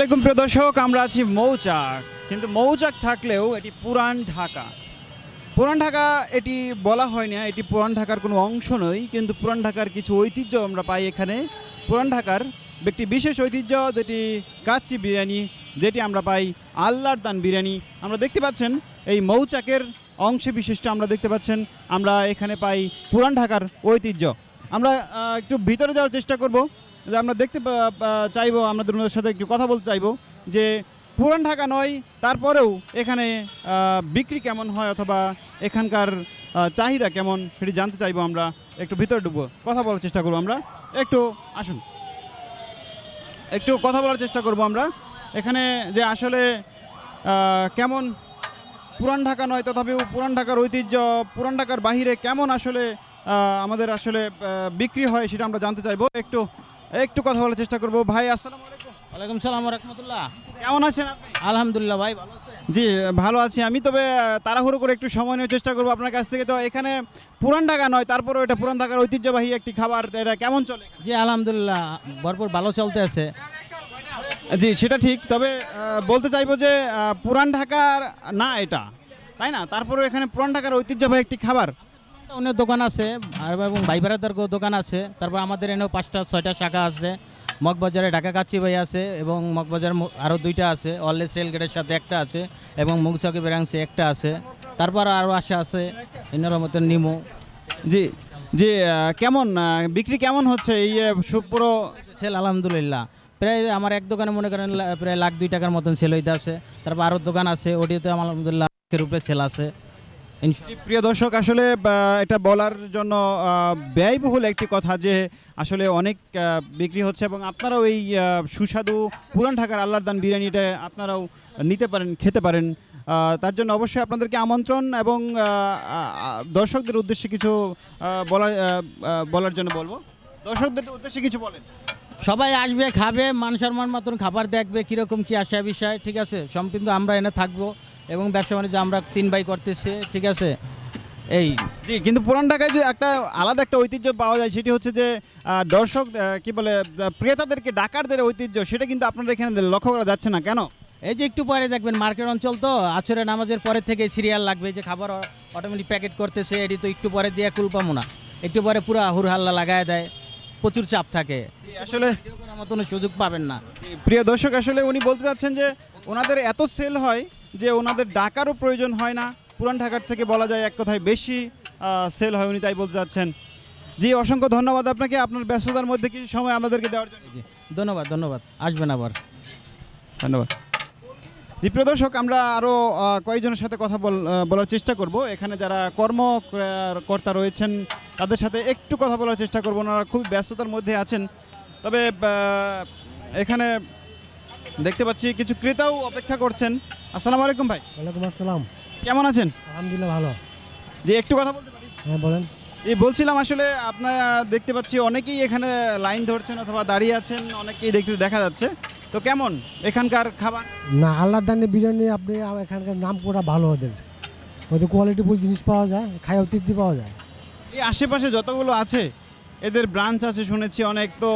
আসসালামু প্রিয় দর্শক, আমরা আছি মৌচাক। কিন্তু মৌচাক থাকলেও এটি পুরান ঢাকা। পুরান ঢাকা এটি বলা হয় না, এটি পুরান ঢাকার কোনো অংশ নয়, কিন্তু পুরান ঢাকার কিছু ঐতিহ্য আমরা পাই এখানে। পুরান ঢাকার একটি বিশেষ ঐতিহ্য যেটি কাচ্চি বিরিয়ানি, যেটি আমরা পাই আল্লাহর দান বিরিয়ানি। আমরা দেখতে পাচ্ছেন এই মৌচাকের অংশে বিশিষ্ট আমরা দেখতে পাচ্ছেন আমরা এখানে পাই পুরান ঢাকার ঐতিহ্য। আমরা একটু ভিতরে যাওয়ার চেষ্টা করব, যে আমরা দেখতে চাইবো, আমাদের ওনাদের সাথে একটু কথা বলতে চাইবো যে পুরান ঢাকা নয়, তারপরেও এখানে বিক্রি কেমন হয় অথবা এখানকার চাহিদা কেমন সেটি জানতে চাইবো। আমরা একটু ভিতরে ঢুকবো, কথা বলার চেষ্টা করবো। আমরা একটু আসুন, একটু কথা বলার চেষ্টা করব আমরা এখানে, যে আসলে কেমন পুরান ঢাকা নয় তথাপিও পুরান ঢাকার ঐতিহ্য, পুরান ঢাকার বাহিরে কেমন আসলে আমাদের আসলে বিক্রি হয় সেটা আমরা জানতে চাইবো। একটু একটু কথা বলার চেষ্টা করবো। ভাই আসসালামু আলাইকুম। ওয়ালাইকুম সালাম ওয়া রাহমাতুল্লাহ। কেমন আছেন আপনি? আলহামদুলিল্লাহ ভাই, ভালো আছেন? জি ভালো আছি আমি, তবে তাড়াহুড়ো করে একটু সময় নেওয়ার চেষ্টা করবো আপনার কাছ থেকে। তো এখানে পুরান ঢাকা নয়, তারপরেও এটা পুরান ঢাকার ঐতিহ্যবাহী একটি খাবার, এটা কেমন চলে? জি আলহামদুলিল্লাহ, ভরপুর ভালো চলতে আছে। জি সেটা ঠিক, তবে বলতে চাইবো যে পুরান ঢাকার না এটা, তাই না? তারপরেও এখানে পুরান ঢাকার ঐতিহ্যবাহী একটি খাবার। অন্য দোকান আছে আর এবং ভাই বেড়াদারকেও দোকান আছে। তারপর আমাদের এনেও 5টা-6টা শাখা আছে। মগবাজারে ঢাকা কাচ্চি ভাই আছে এবং মগবাজার আরও 2টা আছে। অললেস রেলগেটের সাথে একটা আছে এবং মুগচকে বেরাংসে একটা আছে। তারপর আরও আশা আছে এনার মতন নিমু। জি জি, কেমন বিক্রি কেমন হচ্ছে এই পুরো? সেল আলহামদুলিল্লাহ প্রায় আমার এক দোকানে মনে করেন প্রায় লাখ 2 টাকার মতন সেল হইতে আছে। তারপর আরও দোকান আছে, ওটিতে আলহামদুলিল্লাহ লাখের উপরে সেল আছে। প্রিয় দর্শক, আসলে এটা বলার জন্য ব্যয়বহুল একটি কথা যে আসলে অনেক বিক্রি হচ্ছে এবং আপনারাও এই সুস্বাদু পুরান ঢাকার আল্লাহর দান বিরিয়ানিটা আপনারাও নিতে পারেন, খেতে পারেন। তার জন্য অবশ্যই আপনাদেরকে আমন্ত্রণ এবং দর্শকদের উদ্দেশ্যে কিছু বলার জন্য বলবো। দর্শকদের উদ্দেশ্যে কিছু বলেন। সবাই আসবে, খাবে, মান সম্মান মতন খাবার দেখবে কীরকম কী আসে বিষয়, ঠিক আছে? সম্পূর্ণ আমরা এনে থাকবো এবং ব্যবসা বাণিজ্য আমরা 3 ভাই করতেছি, ঠিক আছে? এই জি, কিন্তু পুরান ঢাকায় যে একটা আলাদা একটা ঐতিহ্য পাওয়া যায়, সেটি হচ্ছে যে দর্শক কি বলে ক্রেতাদেরকে ডাকার যে ঐতিহ্য, সেটা কিন্তু আপনারা এখানে লক্ষ্য করা যাচ্ছে না কেন? এই যে একটু পরে দেখবেন মার্কেট অঞ্চল তো, আসরে নামাজের পরে থেকে সিরিয়াল লাগবে, যে খাবার অটোমেটিক প্যাকেট করতেছে, এটি তো একটু পরে দিয়ে কুল পাবো না, একটু পরে পুরো হুড়হাল্লা লাগায় দেয়, প্রচুর চাপ থাকে, আসলে করার মতন সুযোগ পাবেন না। প্রিয় দর্শক, আসলে উনি বলতে চাচ্ছেন যে ওনাদের এত সেল হয় যে ওনাদের ডাকারও প্রয়োজন হয় না। পুরান ঢাকার থেকে বলা যায় এক কথায় বেশি সেল হয়, উনি তাই বলতে চাচ্ছেন। জি, অসংখ্য ধন্যবাদ আপনাকে, আপনার ব্যস্ততার মধ্যে কিছু সময় আমাদেরকে দেওয়ার জন্য। জি ধন্যবাদ, ধন্যবাদ, আসবেন আবার। ধন্যবাদ। জি প্রিয় দর্শক, আমরা আরও কয়েকজনের সাথে কথা বলার চেষ্টা করব। এখানে যারা কর্মকর্তা রয়েছেন তাদের সাথে একটু কথা বলার চেষ্টা করব। ওনারা খুব ব্যস্ততার মধ্যে আছেন, তবে এখানে দেখতে পাচ্ছি কিছু ক্রেতাও অপেক্ষা করছেন। আসসালামু আলাইকুম ভাই। ওয়ালাইকুম আসসালাম। কেমন আছেন? আলহামদুলিল্লাহ ভালো। জি, একটু কথা বলতে পারি? হ্যাঁ বলেন। এই বলছিলাম, আসলে আপনারা দেখতে পাচ্ছি অনেকেই এখানে লাইন ধরছেন অথবা দাঁড়িয়ে আছেন, অনেকেই দেখা যাচ্ছে। তো কেমন এখানকার খাবার? না, আল্লাহর দানে বিরিয়ানি আপনি এখানকার নাম করা ভালো, ওদের কোয়ালিটিফুল জিনিস পাওয়া যায়, খায়ও তৃপ্তি পাওয়া যায়। এই আশেপাশে যতগুলো আছে এদের ব্রাঞ্চ আছে শুনেছি অনেক, তো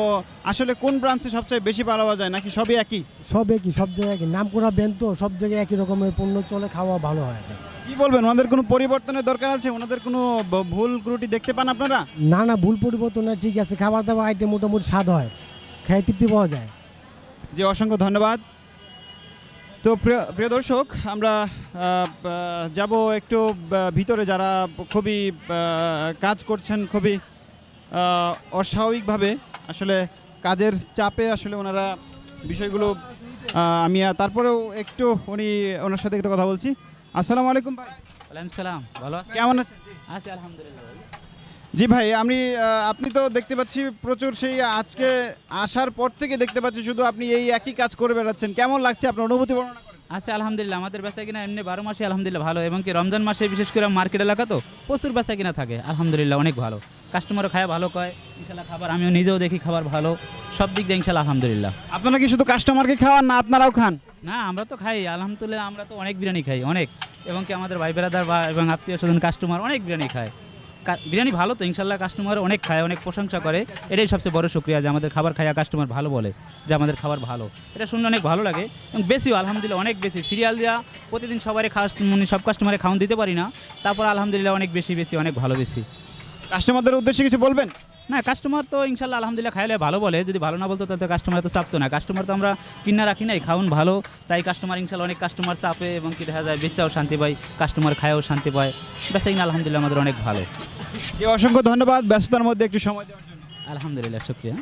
আসলে কোন ব্রাঞ্চে সবচেয়ে বেশি পাওয়া যায়, নাকি সবই একই? সব একই, সব জায়গায় একই নাম করা ব্যান্ড, তো সব জায়গায় একই রকমের পণ্য চলে, খাওয়া ভালো হয়। কি বলবেন, ওনাদের কোনো পরিবর্তনের দরকার আছে? ওনাদের কোনো ভুল ত্রুটি দেখতে পান আপনারা? না না, ভুল পরিবর্তন না, ঠিক আছে, খাবার দাবার আইটেম মোটামুটি স্বাদ হয়, খায় তৃপ্তি পাওয়া যায়। জি, অসংখ্য ধন্যবাদ। তো প্রিয় দর্শক, আমরা যাব একটু ভিতরে, যারা খুবই কাজ করছেন খুবই অস্বাভাবিকভাবে, আসলে কাজের চাপে আসলে ওনারা বিষয়গুলো আমি তারপরেও একটু ওনার সাথে একটু কথা বলছি। আসসালামু আলাইকুম ভাই। ওয়ালাইকুম সালাম, ভালো আছেন? কেমন আছেন? আছি আলহামদুলিল্লাহ। জি ভাই, আপনি তো দেখতে পাচ্ছি প্রচুর, সেই আজকে আসার পর থেকে দেখতে পাচ্ছি শুধু আপনি এই একই কাজ করে বেড়াচ্ছেন। কেমন লাগছে, আপনার অনুভূতি বর্ণনা করেন। আচ্ছা আলহামদুলিল্লাহ, আমাদের বেচা কিনা এমনি 12 মাসে আলহামদুলিল্লাহ ভালো, এবং কি রমজান মাসে বিশেষ করে মার্কেট এলাকা তো প্রচুর বেচা কিনা থাকে, আলহামদুলিল্লাহ অনেক ভালো। কাস্টমারও খায় ভালো, কয় ইনশাল্লাহ খাবার, আমিও নিজেও দেখি খাবার ভালো, সব দিক দিয়ে ইনশাল্লাহ আলহামদুলিল্লাহ। আপনারা কি শুধু কাস্টমারকে খাওয়ান না আপনারাও খান? না, আমরা তো খাই আলহামদুলিল্লাহ, আমরা তো অনেক বিরিয়ানি খাই অনেক, এবং কি আমাদের ভাই বেড়াদার বা এবং আত্মীয় স্বজন কাস্টমার অনেক বিরিয়ানি খায়, বিরিয়ানি ভালো তো ইনশাল্লাহ, কাস্টমার অনেক খায়, অনেক প্রশংসা করে। এটাই সবচেয়ে বড় শুকরিয়া যে আমাদের খাবার খায়া কাস্টমার ভালো বলে যে আমাদের খাবার ভালো। এটা শুনলে অনেক ভালো লাগে এবং বেশিও আলহামদুলিল্লাহ অনেক বেশি সিরিয়াল দেওয়া প্রতিদিন সবারই মানে সব কাস্টমারে খাওয়ান দিতে পারি না, তারপর আলহামদুলিল্লাহ অনেক বেশি অনেক ভালো বেশি। কাস্টমারদের উদ্দেশ্যে কিছু বলবেন? না, কাস্টমার তো ইনশাল্লাহ আলহামদুলিল্লাহ খাইলে ভালো বলে, যদি ভালো না বলতো তাহলে তো কাস্টমার তো চাপতো না। কাস্টমার তো আমরা কিনা রাখি নাই, খাওয়ান ভালো, তাই কাস্টমার ইনশাল্লাহ অনেক কাস্টমার চাপে এবং কি দেখা যায় বেচাও শান্তি পায়, কাস্টমার খায়ও শান্তি পায়। বেচা কিনা আলহামদুলিল্লাহ আমাদের অনেক ভালো। অসংখ্য ধন্যবাদ ব্যস্ততার মধ্যে একটু সময় দেওয়ার জন্য। আলহামদুলিল্লাহ, শুকরিয়া।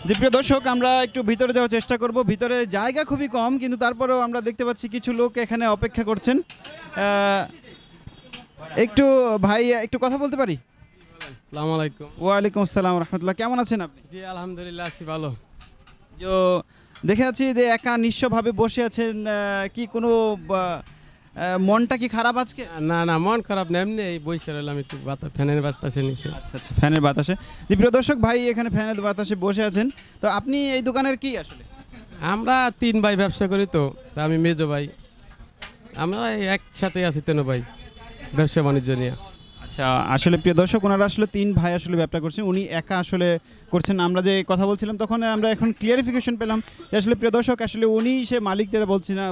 যে প্রিয় দর্শক, আমরা একটু ভিতরে যাওয়ার চেষ্টা করব। ভিতরে জায়গা খুবই কম, কিন্তু তারপরেও আমরা দেখতে পাচ্ছি কিছু লোক এখানে অপেক্ষা করছেন। একটু ভাই একটু কথা বলতে পারি? আসসালামু আলাইকুম। ওয়ালাইকুম আসসালাম রহমতুল্লাহ। কেমন আছেন আপনি? জি আলহামদুলিল্লাহ আছি ভালো। তো দেখে আছি যে একা নিঃস্বভাবে বসে আছেন, কি কোনো মনটা কি খারাপ আজকে? না না, মন খারাপ না, এমনি এই বসে রইলাম একটু ফ্যানের বাতাসে নিচে। আচ্ছা আচ্ছা, ফ্যানের বাতাসে। যে প্রিয় দর্শক, ভাই এখানে ফ্যানের বাতাসে বসে আছেন। তো আপনি এই দোকানের কি আসলে? আমরা 3 ভাই ব্যবসা করি, তো তা আমি মেজো ভাই, আমরা একসাথে আছি 3 ভাই ব্যবসা বাণিজ্য নিয়ে। আচ্ছা, আসলে প্রিয় দর্শক, ওনারা আসলে 3 ভাই আসলে ব্যবসা করছেন, উনি একা আসলে করছেন। আমরা যে কথা বলছিলাম তখন আমরা এখন ক্লিয়ারিফিকেশন পেলাম যে আসলে প্রিয় দর্শক, আসলে উনি সে মালিকদের বলছি না,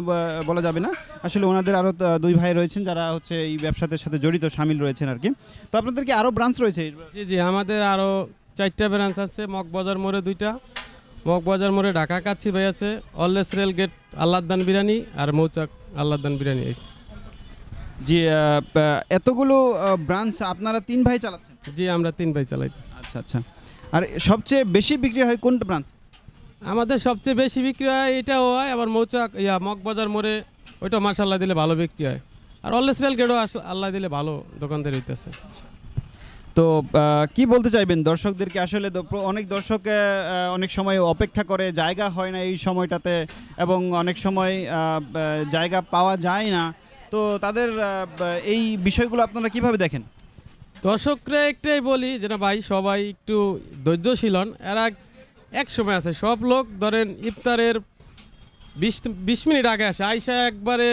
বলা যাবে না। আসলে ওনাদের আরও 2 ভাই রয়েছেন যারা হচ্ছে এই ব্যবসাদের সাথে জড়িত, সামিল রয়েছেন আর কি। তো আপনাদের কি আরও ব্রাঞ্চ রয়েছে? জি জি, আমাদের আরও 4টা ব্রাঞ্চ আছে। মগবাজার মোড়ে 2টা, মগবাজার মোড়ে ঢাকা কাচ্চি ভাই আছে, always rail gate Allahdan biryani, আর মৌচাক আল্লাহদান বিরিয়ানি। জি, এতগুলো ব্রাঞ্চ আপনারা 3 ভাই চালাচ্ছেন? জি, আমরা 3 ভাই চালাইতেছি। আচ্ছা আচ্ছা। আর সবচেয়ে বেশি বিক্রি হয় কোন ব্রাঞ্চ? আমাদের সবচেয়ে বেশি বিক্রি হয় এটাও হয়, আবার মৌচাক মগবাজার মোড়ে ওইটা মাশাআল্লাহ দিলে ভালো বিক্রি হয়, আর অলওয়েজ রেল গেটও আল্লাহ দিলে ভালো দোকানদার হইতেছে। তো কি বলতে চাইবেন দর্শকদেরকে? আসলে অনেক দর্শক অনেক সময় অপেক্ষা করে, জায়গা হয় না এই সময়টাতে, এবং অনেক সময় জায়গা পাওয়া যায় না। তো তাদের এই বিষয়গুলো আপনারা কিভাবে দেখেন? দর্শকরা একটাই বলি যে না ভাই, সবাই একটু ধৈর্যশীল হন। এরা এক সময় আছে, সব লোক ধরেন ইফতারের 20 মিনিট আগে আসে, আইসা একবারে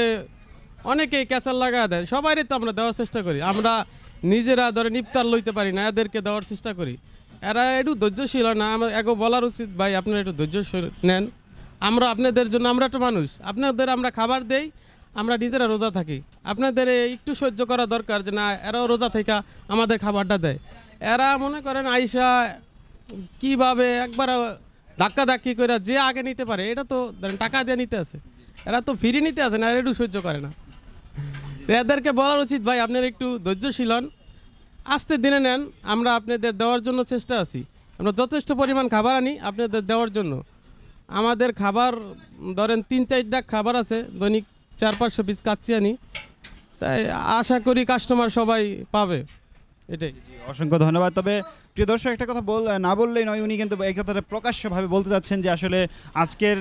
অনেকেই ক্যাচাল লাগা দেয়। সবারই তো আমরা দেওয়ার চেষ্টা করি, আমরা নিজেরা ধরেন ইফতার লইতে পারি না, এদেরকে দেওয়ার চেষ্টা করি। এরা একটু ধৈর্যশীল না, আমার এগো বলার উচিত ভাই আপনারা একটু ধৈর্যশীল নেন। আমরা আপনাদের জন্য, আমরা একটা মানুষ, আপনাদের আমরা খাবার দেই, আমরা নিজেরা রোজা থাকি। আপনাদের একটু সহ্য করা দরকার যে না, এরাও রোজা থেকে আমাদের খাবারটা দেয়। এরা মনে করেন আইসা কিভাবে একবার ধাক্কি করে যে আগে নিতে পারে, এটা তো ধরেন টাকা দিয়ে নিতে আছে, এরা তো ফ্রি নিতে আছে না, এরা একটু সহ্য করে না। এদেরকে বলার উচিত ভাই আপনারা একটু ধৈর্যশীল হন, আস্তে দিনে নেন। আমরা আপনাদের দেওয়ার জন্য চেষ্টা আছি, আমরা যথেষ্ট পরিমাণ খাবার আনি আপনাদের দেওয়ার জন্য। আমাদের খাবার ধরেন 3-4টা খাবার আছে, দৈনিক 400-500 পিস কাচ্চি আনি, তাই আশা করি কাস্টমার সবাই পাবে, এটাই। অসংখ্য ধন্যবাদ। তবে প্রিয় দর্শক, একটা কথা না বললেই নয়, উনি কিন্তু এই কথাটা প্রকাশ্যভাবে বলতে যাচ্ছেন যে আসলে আজকের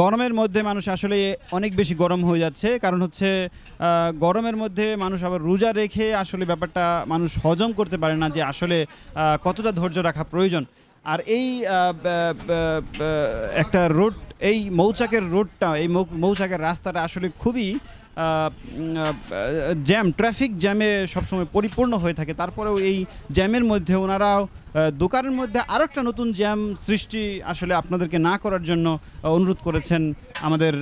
গরমের মধ্যে মানুষ আসলে অনেক বেশি গরম হয়ে যাচ্ছে। কারণ হচ্ছে গরমের মধ্যে মানুষ আবার রোজা রেখে আসলে ব্যাপারটা মানুষ হজম করতে পারে না যে আসলে কতটা ধৈর্য রাখা প্রয়োজন। আর এই একটা রোড, এই মৌচাকের রোডটা, এই মৌচাকের রাস্তাটা আসলে খুবই জ্যাম, ট্রাফিক জ্যামে সবসময় পরিপূর্ণ হয়ে থাকে। তারপরেও এই জ্যামের মধ্যে ওনারাও দোকানের মধ্যে আরও একটা নতুন জ্যাম সৃষ্টি আসলে আপনাদেরকে না করার জন্য অনুরোধ করেছেন আমাদের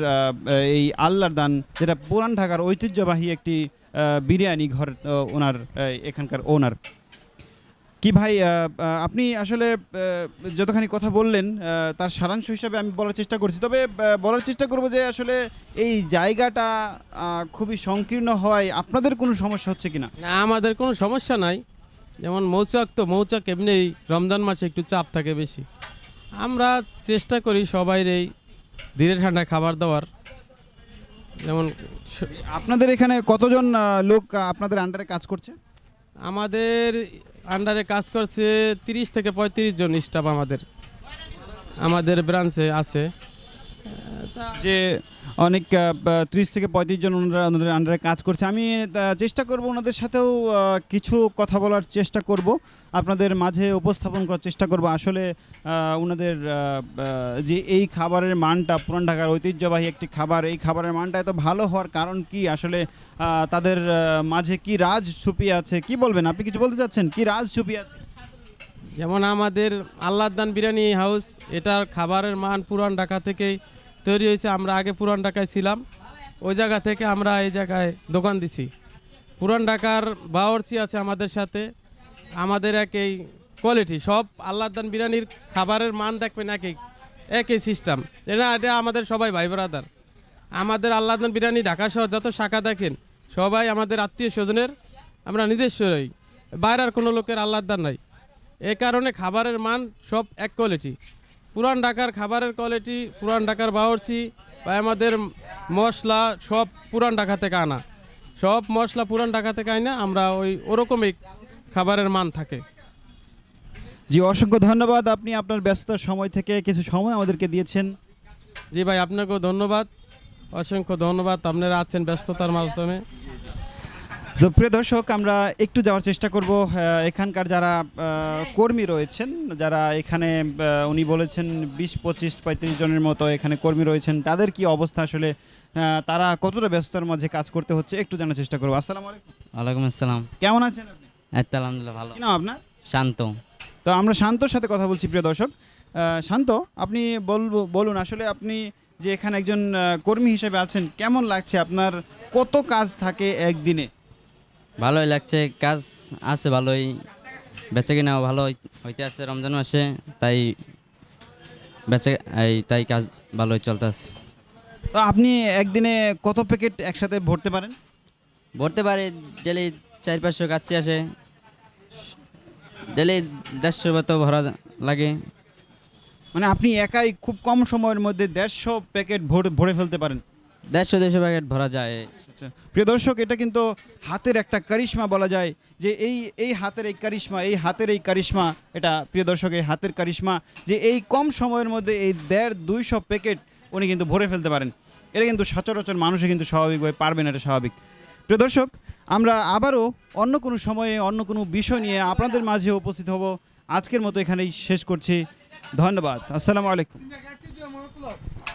এই আল্লাহর দান, যেটা পুরান ঢাকার ঐতিহ্যবাহী একটি বিরিয়ানি ঘর, ওনার এখানকার ওনার। কি ভাই, আপনি আসলে যতখানি কথা বললেন তার সারাংশ হিসাবে আমি বলার চেষ্টা করছি। তবে বলার চেষ্টা করব যে আসলে এই জায়গাটা খুবই সংকীর্ণ হওয়ায় আপনাদের কোনো সমস্যা হচ্ছে কিনা? না, আমাদের কোনো সমস্যা নাই। যেমন মৌচাক এমনি রমজান মাসে একটু চাপ থাকে বেশি, আমরা চেষ্টা করি সবাইর এই ধীরে ঠান্ডা খাবার দেওয়ার। যেমন আপনাদের এখানে কতজন লোক আপনাদের আন্ডারে কাজ করছে? আমাদের আন্ডারে কাজ করছে 30 থেকে 35 জন স্টাফ আমাদের ব্রাঞ্চে আছে। যে অনেক 30 থেকে 35 জন ওনাদের আন্ডারে কাজ করছে। আমি চেষ্টা করব ওনাদের সাথেও কিছু কথা বলার চেষ্টা করব, আপনাদের মাঝে উপস্থাপন করার চেষ্টা করব আসলে ওনাদের যে এই খাবারের মানটা, পুরান ঢাকার ঐতিহ্যবাহী একটি খাবার, এই খাবারের মানটা এত ভালো হওয়ার কারণ কি, আসলে তাদের মাঝে কি রাজ ছুপিয়ে আছে, কি বলবেন, আপনি কিছু বলতে চাচ্ছেন, কি রাজ ছুপিয়ে আছে? যেমন আমাদের আল্লাহদান বিরিয়ানি হাউস, এটার খাবারের মান পুরান ঢাকা থেকেই তৈরি হয়েছে। আমরা আগে পুরান ঢাকায় ছিলাম, ওই জায়গা থেকে আমরা এই জায়গায় দোকান দিছি। পুরান ঢাকার বাওয়ার্চি আছে আমাদের সাথে, আমাদের একই কোয়ালিটি, সব আল্লাহদান বিরিয়ানির খাবারের মান দেখবেন একই সিস্টেম। এটা আমাদের সবাই ভাই ব্রাদার। আমাদের আল্লাহদান বিরিয়ানি ঢাকা শহর যত শাখা দেখেন সবাই আমাদের আত্মীয় স্বজনের, আমরা নিজস্বই, বাইরের কোনো লোকের আল্লাহদান নাই। এই কারণে খাবারের মান সব এক কোয়ালিটি। পুরান ঢাকার খাবারের কোয়ালিটি, পুরান ঢাকার বাওয়ার্চি বা আমাদের মশলা সব পুরান ঢাকা থেকে আনা, সব মশলা পুরান ঢাকা থেকে আনা, আমরা ওরকমই খাবারের মান থাকে। জি, অসংখ্য ধন্যবাদ, আপনি আপনার ব্যস্ততার সময় থেকে কিছু সময় আমাদেরকে দিয়েছেন। জি ভাই, আপনাকেও ধন্যবাদ, অসংখ্য ধন্যবাদ, আপনারা আছেন ব্যস্ততার মাধ্যমে। তো প্রিয় দর্শক, আমরা একটু যাওয়ার চেষ্টা করব এখানকার যারা কর্মী রয়েছেন, যারা এখানে উনি বলেছেন 20-25-35 জনের মতো এখানে কর্মী রয়েছেন, তাদের কি অবস্থা, আসলে তারা কতটা ব্যস্ততার মাঝে কাজ করতে হচ্ছে একটু জানার চেষ্টা করবো। আসসালামু আলাইকুম। ওয়ালাইকুম আসসালাম। কেমন আছেন আপনি? এই তো আলহামদুলিল্লাহ ভালো। কি নাম আপনার? শান্ত। তো আমরা শান্তর সাথে কথা বলছি। প্রিয় দর্শক, শান্ত, আপনি বলুন আসলে আপনি যে এখানে একজন কর্মী হিসেবে আছেন, কেমন লাগছে, আপনার কত কাজ থাকে একদিনে? ভালোই লাগছে, কাজ আছে ভালোই, বেচে কিনাও ভালো হইতে আছে রমজান মাসে, তাই তাই কাজ ভালোই চলতে আছে। তো আপনি একদিনে কত প্যাকেট একসাথে ভরতে পারেন? ভরতে পারে ডেলি 400-500 কাচ্চি আসে, ডেলি 150 মতো ভরা লাগে। মানে আপনি একাই খুব কম সময়ের মধ্যে 150 প্যাকেট ভরে ফেলতে পারেন? 150-200 প্যাকেট ভরা যায়। আচ্ছা প্রিয় দর্শক, এটা কিন্তু হাতের একটা কারিশমা বলা যায়, যে এই হাতের এই কারিশমা, এটা প্রিয় দর্শক এই হাতের কারিশমা, যে এই কম সময়ের মধ্যে এই 150-200 প্যাকেট উনি কিন্তু ভরে ফেলতে পারেন। এটা কিন্তু সচরাচর মানুষে কিন্তু স্বাভাবিকভাবে পারবে না, এটা স্বাভাবিক। প্রিয় দর্শক, আমরা আবারও অন্য কোনো সময়ে অন্য কোনো বিষয় নিয়ে আপনাদের মাঝে উপস্থিত হব। আজকের মতো এখানেই শেষ করছি, ধন্যবাদ, আসসালামু আলাইকুম।